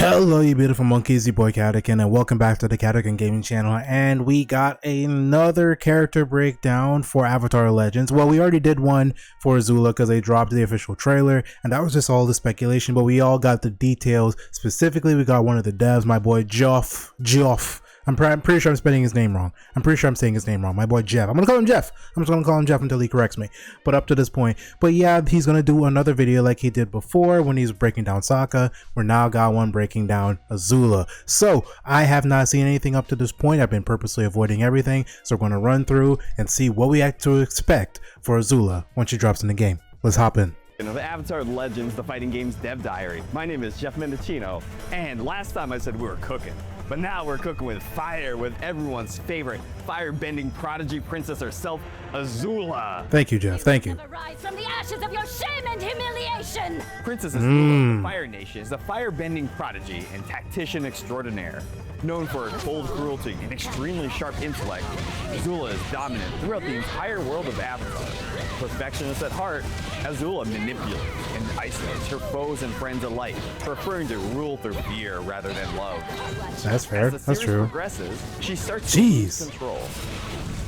Hello you beautiful monkeys, your boy Kadukun, and welcome back to the Kadukun-gaming channel. And we got another character breakdown for Avatar Legends. Well, we already did one for Azula because they dropped the official trailer, and that was just all the speculation, but we all got the details. Specifically, we got one of the devs, my boy Geoff. I'm pretty sure I'm spelling his name wrong. I'm pretty sure I'm saying his name wrong. My boy Jeff. I'm gonna call him Jeff. I'm just gonna call him Jeff until he corrects me. But up to this point. But yeah, he's gonna do another video like he did before when he's breaking down Sokka. We're now got one breaking down Azula. So I have not seen anything up to this point. I've been purposely avoiding everything. So we're gonna run through and see what we have to expect for Azula once she drops in the game. Let's hop in. Of Avatar Legends, the fighting game's dev diary. My name is Jeff Mendocino, and last time I said we were cooking, but now we're cooking with fire, with everyone's favorite fire-bending prodigy princess herself, Azula. Thank you, Jeff. Thank you. Rise from the ashes of your shame and humiliation. Princess Azula of the Fire Nation is a fire-bending prodigy and tactician extraordinaire. Known for her cold cruelty and extremely sharp intellect, Azula is dominant throughout the entire world of Avatar. Perfectionist at heart, Azula manipulates and isolates her foes and friends alike, preferring to rule through fear rather than love. That's fair. As the That's series true. progresses, she starts to lose control.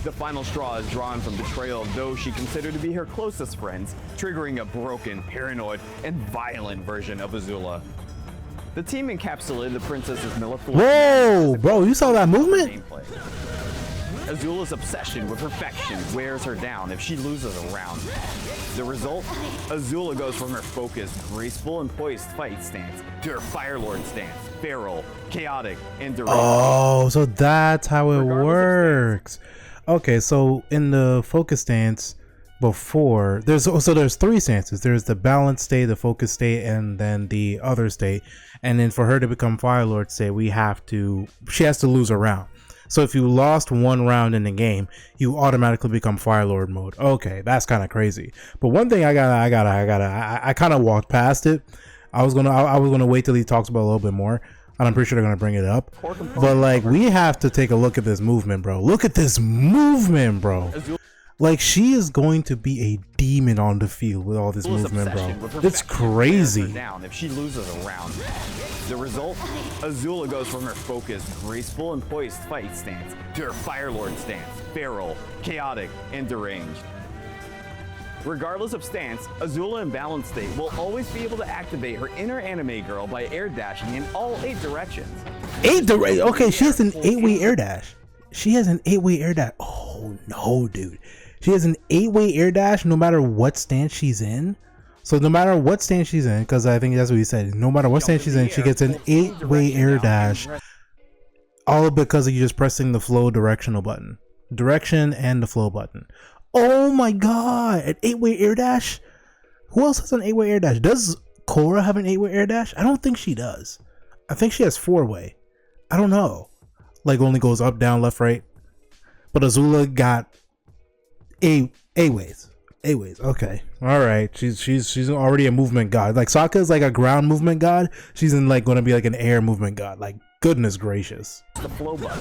The final straw is drawn from betrayal of those she considered to be her closest friends, triggering a broken, paranoid, and violent version of Azula. The team encapsulated the princess's mellifluous. Whoa, bro, you saw that movement? Gameplay. Azula's obsession with perfection wears her down if she loses a round. The result? Azula goes from her focused, graceful, and poised fight stance to her Fire Lord stance, feral, chaotic, and direct. Oh, so that's how it works. Okay, so in the focus stance before, there's three stances. There's the balanced state, the focus state, and then the other state. And then for her to become Fire Lord state, she has to lose a round. So if you lost one round in the game, you automatically become Fire Lord mode. Okay, that's kind of crazy. But one thing I kind of walked past it. I was gonna wait till he talks about it a little bit more. And I'm pretty sure they're gonna bring it up. But like, we have to take a look at this movement, bro. Look at this movement, bro. Like, she is going to be a demon on the field with all this movement, bro. It's crazy. Down if she loses a round. The result? Azula goes from her focused, graceful, and poised fight stance to her Fire Lord stance, feral, chaotic, and deranged. Regardless of stance, Azula in balanced state will always be able to activate her inner anime girl by air dashing in all 8 directions. Okay, she has an 8-way air dash. She has an 8-way air dash. Oh no, dude. She has an 8-way air dash no matter what stance she's in. So no matter what stance she's in, because I think that's what he said, no matter what stance she's in, she gets an 8-way air dash. All because of you just pressing the flow directional button. Direction and the flow button. Oh my god, an 8-way air dash? Who else has an 8-way air dash? Does Korra have an 8-way air dash? I don't think she does. I think she has 4-way. I don't know. Like, only goes up, down, left, right. But Azula got 8 ways. 8 ways. Okay. All right. She's already a movement god. Like, Sokka is like a ground movement god. She's in like going to be like an air movement god. Like, goodness gracious. The flow button.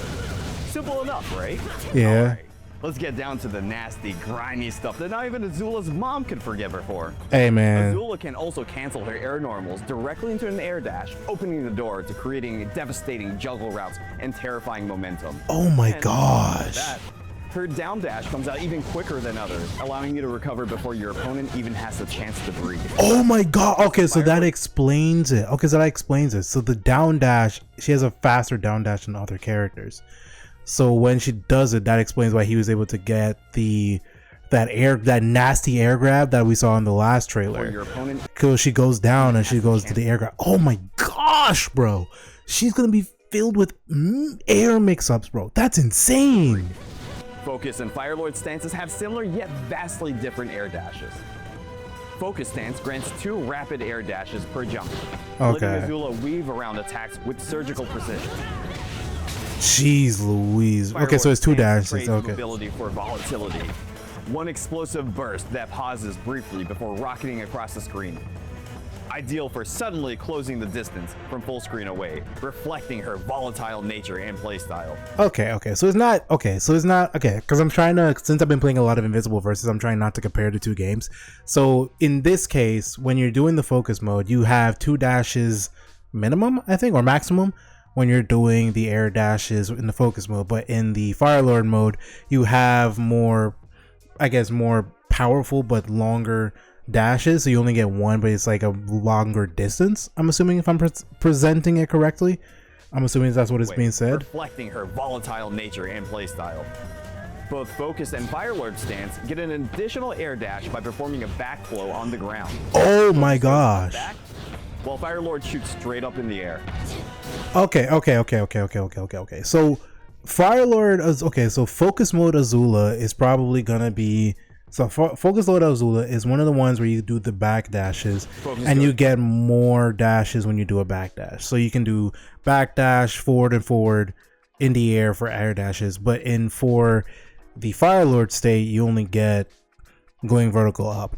Simple enough, right? Yeah. Right. Let's get down to the nasty, grimy stuff that not even Azula's mom could forgive her for. Hey, man. Azula can also cancel her air normals directly into an air dash, opening the door to creating devastating juggle routes and terrifying momentum. Oh my and gosh. Her down dash comes out even quicker than others, allowing you to recover before your opponent even has a chance to breathe. Oh my god. Okay, so that explains it. Okay, so that explains it. So the down dash, she has a faster down dash than other characters. So when she does it, that explains why he was able to get that nasty air grab that we saw in the last trailer. Because she goes down and she goes to the air grab. Oh my gosh, bro. She's gonna be filled with air mix-ups, bro. That's insane. Focus and Fire Lord stances have similar yet vastly different air dashes. Focus stance grants 2 rapid air dashes per jump, letting Azula weave around attacks with surgical precision. Jeez Louise. Okay, so it's 2 dashes. Okay. Ability for volatility. 1 explosive burst that pauses briefly before rocketing across the screen. Ideal for suddenly closing the distance from full screen away, reflecting her volatile nature and playstyle. Okay, so it's not because I'm trying to, since I've been playing a lot of Invisible Versus, I'm trying not to compare the 2 games. So in this case, when you're doing the focus mode, you have 2 dashes minimum, I think, or maximum when you're doing the air dashes in the focus mode. But in the Fire Lord mode, you have more, I guess, more powerful but longer dashes. So you only get one, but it's like a longer distance. I'm assuming, if I'm presenting it correctly. I'm assuming that's what is being said. Reflecting her volatile nature and playstyle. Both Focus and Fire Lord stance get an additional air dash by performing a backflow on the ground. Oh my gosh. Back, while Fire Lord shoots straight up in the air. Okay. So Fire Lord is okay. So focus mode Azula is probably gonna be. So focus mode Azula is one of the ones where you do the back dashes, and you get more dashes when you do a back dash. So you can do back dash, forward and forward in the air for air dashes, but for the Fire Lord state, you only get going vertical up.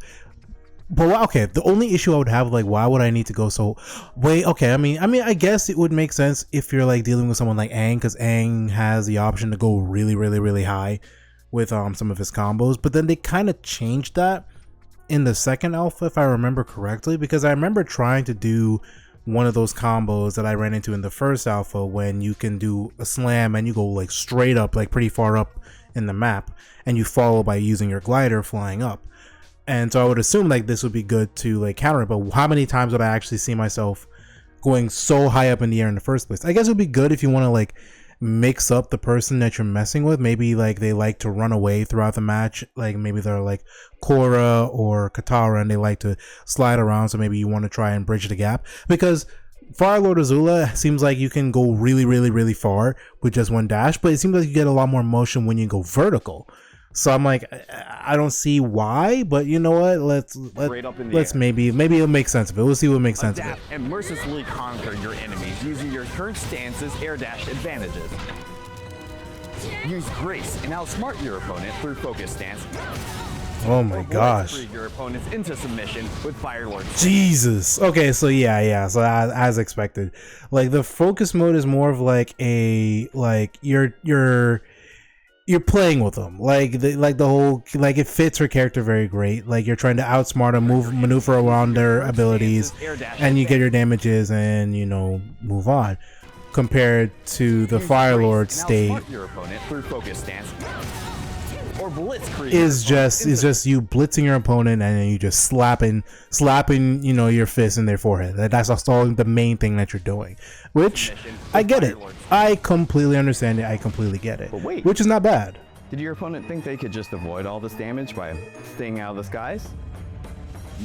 But okay, the only issue I would have, like, why would I need to go so wait? Okay, I mean, I guess it would make sense if you're like dealing with someone like Aang, because Aang has the option to go really high with some of his combos. But then they kind of changed that in the second alpha, if I remember correctly, because I remember trying to do one of those combos that I ran into in the first alpha, when you can do a slam and you go like straight up, like pretty far up in the map, and you follow by using your glider flying up. And so I would assume like this would be good to like counter it, but how many times would I actually see myself going so high up in the air in the first place? I guess it would be good if you want to like mix up the person that you're messing with. Maybe like they like to run away throughout the match, like maybe they're like Korra or Katara and they like to slide around, so maybe you want to try and bridge the gap, because Fire Lord Azula seems like you can go really far with just one dash, but it seems like you get a lot more motion when you go vertical. So I'm like, I don't see why, but you know what? Let's maybe it'll make sense of it. We'll see what makes sense of it. And mercilessly conquer your enemies using your current stance's air dash advantages. Use grace and outsmart your opponent through focus stance. Oh my gosh. Your opponents into submission with Fire Lord. Jesus. Okay, so yeah. So as expected, like the focus mode is more of like a you're playing with them, like the whole, like it fits her character very great. Like you're trying to outsmart them, maneuver around their abilities, and you get your damages and you know move on. Compared to the Fire Lord state, your opponent through focus stance. Or blitzkrieg is just you blitzing your opponent and then you just slapping you know your fist in their forehead. That's all the main thing that you're doing, which I get it. I completely understand it. I completely get it. But wait, which is not bad. Did your opponent think they could just avoid all this damage by staying out of the skies?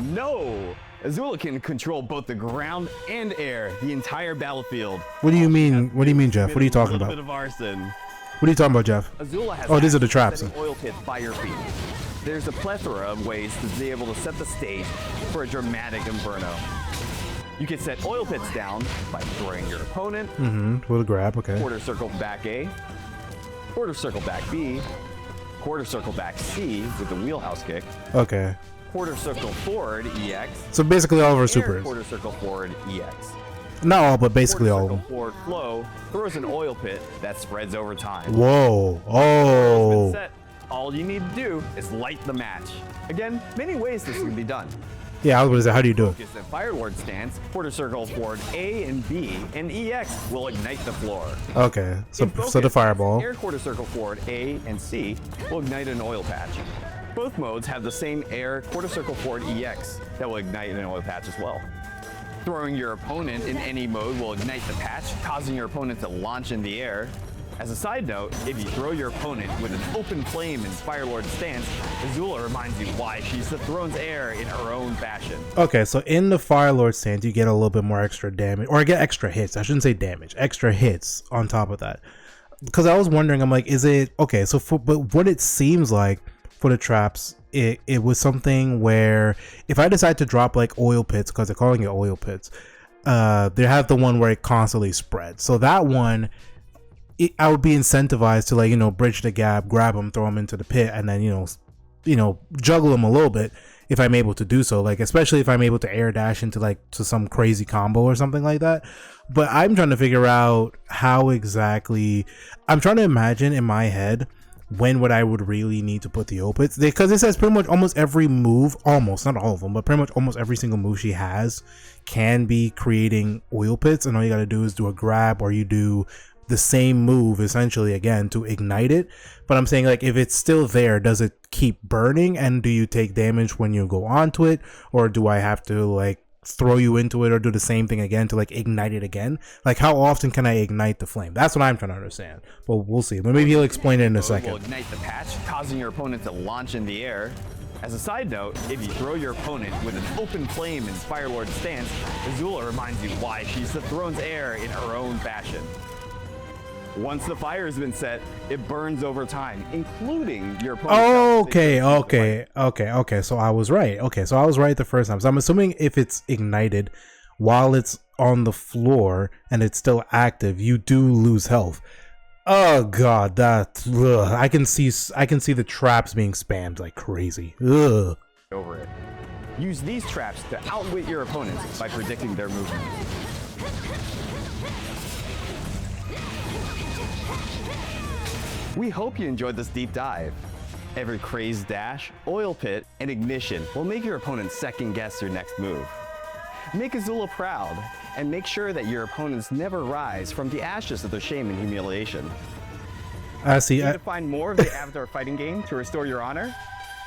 No! Azula can control both the ground and air, the entire battlefield. What do you mean? What do you mean, Jeff? What are you talking about? A bit of arson. What are you talking about, Jeff? Azula has these are the traps. Oil pit by your feet. There's a plethora of ways to be able to set the stage for a dramatic inferno. You can set oil pits down by throwing your opponent. With a grab, okay. Quarter circle back A, quarter circle back B, quarter circle back C with the wheelhouse kick. Okay. Quarter circle forward EX. So basically all of our supers. Quarter circle forward EX. Not all, but basically all of them. Forward flow throws an oil pit that spreads over time. Whoa. Oh. All you need to do is light the match. Again, many ways this can be done. Yeah, I was going to say, how do you do it? Focus and Fire Lord stance, quarter circle forward A and B, and EX will ignite the floor. Okay, so the fireball. Air quarter circle forward A and C will ignite an oil patch. Both modes have the same air quarter circle forward EX that will ignite an oil patch as well. Throwing your opponent in any mode will ignite the patch, causing your opponent to launch in the air. As a side note, if you throw your opponent with an open flame in Fire Lord stance, Azula reminds you why she's the throne's heir in her own fashion. Okay, so in the Fire Lord stance, you get a little bit more extra damage, or I get extra hits. I shouldn't say damage, extra hits on top of that. Because I was wondering, I'm like, is it okay? So, but what it seems like for the traps, it was something where if I decide to drop like oil pits, because they're calling it oil pits, they have the one where it constantly spreads. So that one, I would be incentivized to, like, you know, bridge the gap, grab them, throw them into the pit, and then you know juggle them a little bit if I'm able to do so. Like especially if I'm able to air dash into to some crazy combo or something like that. But I'm trying to figure out how exactly. I'm trying to imagine in my head when would I really need to put the opits, because it says pretty much almost every move, almost not all of them, but pretty much almost every single move she has can be creating oil pits, and all you got to do is do a grab, or you do the same move essentially again to ignite it. But I'm saying, like, if it's still there, does it keep burning, and do you take damage when you go onto it, or do I have to like throw you into it or do the same thing again to like ignite it again? Like, how often can I ignite the flame? That's what I'm trying to understand, but we'll see. But maybe he'll explain it in a second. Will ignite the patch, causing your opponent to launch in the air. As a side note, if you throw your opponent with an open flame in Fire Lord stance, Azula reminds you why she's the throne's heir in her own fashion. Once the fire has been set, it burns over time, including your opponent's Okay. So I was right. Okay, so I was right the first time. So I'm assuming if it's ignited while it's on the floor and it's still active, you do lose health. Oh god, that I can see the traps being spammed like crazy. Ugh. Over it. Use these traps to outwit your opponents by predicting their movements. We hope you enjoyed this deep dive. Every crazed dash, oil pit, and ignition will make your opponent second guess your next move. Make Azula proud, and make sure that your opponents never rise from the ashes of their shame and humiliation. I see. Need to find more of the Avatar fighting game to restore your honor?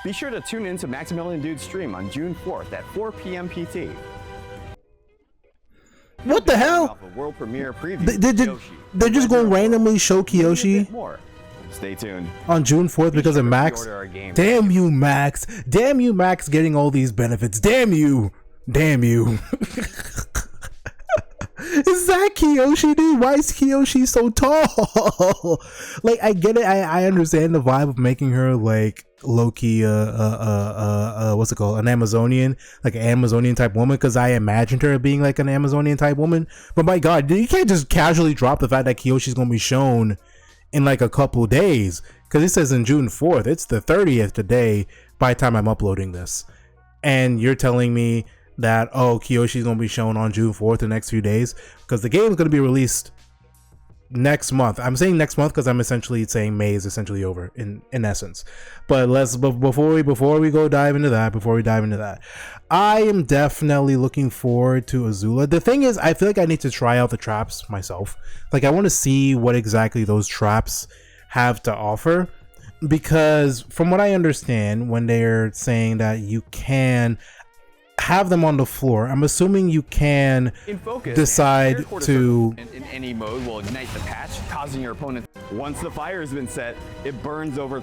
Be sure to tune in to Maximilian Dude's stream on June 4th at 4 p.m. PT. What the hell? World premiere preview. They're just going to randomly show KYOSHI Stay tuned on June 4th because of Max. Damn you, Max. Damn you, Max, getting all these benefits. Damn you. Damn you. Is that KYOSHI, dude? Why is KYOSHI so tall? Like, I get it. I understand the vibe of making her like low-key what's it called, an Amazonian, like an Amazonian type woman, because I imagined her being like an Amazonian type woman. But my god, you can't just casually drop the fact that KYOSHI's gonna be shown in like a couple days, because it says in June 4th. It's the 30th today by the time I'm uploading this, and you're telling me that, oh, KYOSHI's gonna be shown on June 4th the next few days, because the game is gonna be released next month. I'm saying next month because I'm essentially saying May is essentially over in essence. But before we dive into that, I am definitely looking forward to Azula. The thing is, I feel like I need to try out the traps myself. Like, I want to see what exactly those traps have to offer, because from what I understand, when they're saying that you can have them on the floor, I'm assuming you can decide to in any mode will ignite the patch, causing your opponent. Once the fire has been set, it burns over.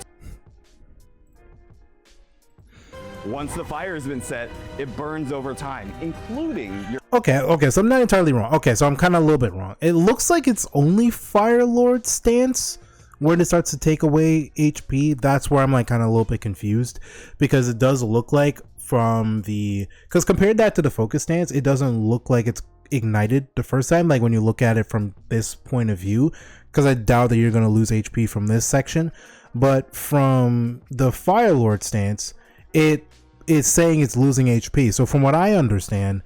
Once the fire has been set, it burns over time, including your. Okay, so I'm not entirely wrong. Okay, so I'm kind of a little bit wrong. It looks like it's only Fire Lord stance when it starts to take away HP. That's where I'm like kind of a little bit confused, because it does look like because compared that to the focus stance, it doesn't look like it's ignited the first time, like when you look at it from this point of view, because I doubt that you're going to lose HP from this section. But from the Fire Lord stance, it is saying it's losing HP. So from what I understand,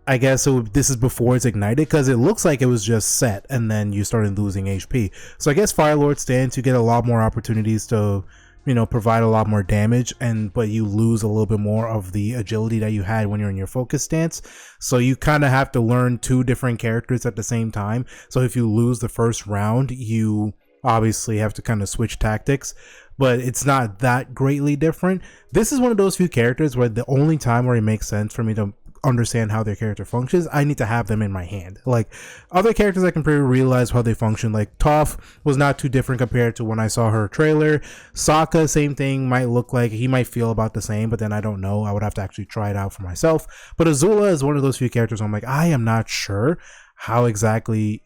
I guess this is before it's ignited, because it looks like it was just set and then you started losing HP. So I guess Fire Lord stance, you get a lot more opportunities to, you know, provide a lot more damage, but you lose a little bit more of the agility that you had when you're in your focus stance. So you kind of have to learn two different characters at the same time. So if you lose the first round, you obviously have to kind of switch tactics, but it's not that greatly different. This is one of those few characters where the only time where it makes sense for me to understand how their character functions, I need to have them in my hand. Like, other characters I can pretty realize how they function. Like, Toph was not too different compared to when I saw her trailer. Sokka, same thing, might look like he might feel about the same, but then I don't know. I would have to actually try it out for myself. But Azula is one of those few characters where I'm like, I am not sure how exactly,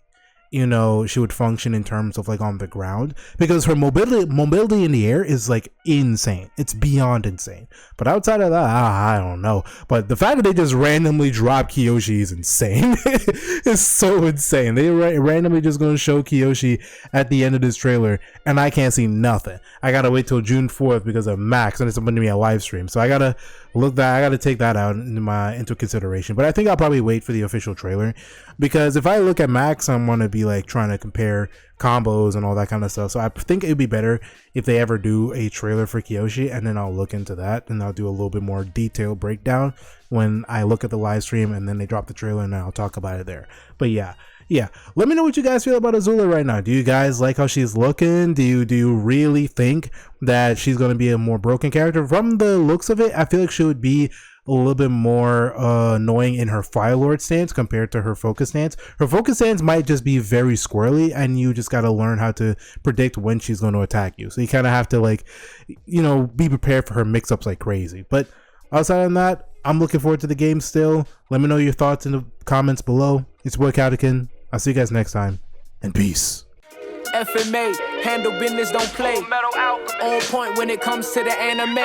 you know, she would function in terms of like on the ground, because her mobility in the air is like insane. It's beyond insane. But outside of that, I don't know. But the fact that they just randomly drop KYOSHI is insane. It's so insane. They randomly just gonna show KYOSHI at the end of this trailer, and I can't see nothing. I gotta wait till June 4th because of Max, and it's going to be a live stream. So I gotta take that out into consideration. But I think I'll probably wait for the official trailer. Because if I look at Max, I'm going to be like trying to compare combos and all that kind of stuff. So I think it'd be better if they ever do a trailer for KYOSHI, and then I'll look into that and I'll do a little bit more detailed breakdown when I look at the live stream, and then they drop the trailer and I'll talk about it there. But yeah, let me know what you guys feel about Azula right now. Do you guys like how she's looking? Do you really think that she's going to be a more broken character? From the looks of it, I feel like she would be a little bit more annoying in her Fire Lord stance compared to her focus stance. Her focus stance might just be very squirrely, and you just got to learn how to predict when she's going to attack you. So you kind of have to, like, you know, be prepared for her mix-ups like crazy. But outside of that, I'm looking forward to the game still. Let me know your thoughts in the comments below. It's your boy Kadu-kun. I'll see you guys next time, and peace. FMA, handle business, don't play. On point when it comes to the anime.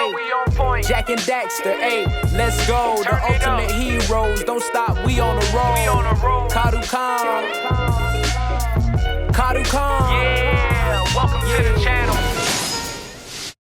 Jack and Daxter, ayy, let's go. The ultimate heroes, don't stop, we on the road. Kadu-kun. Kadu-kun. Yeah, welcome to the channel.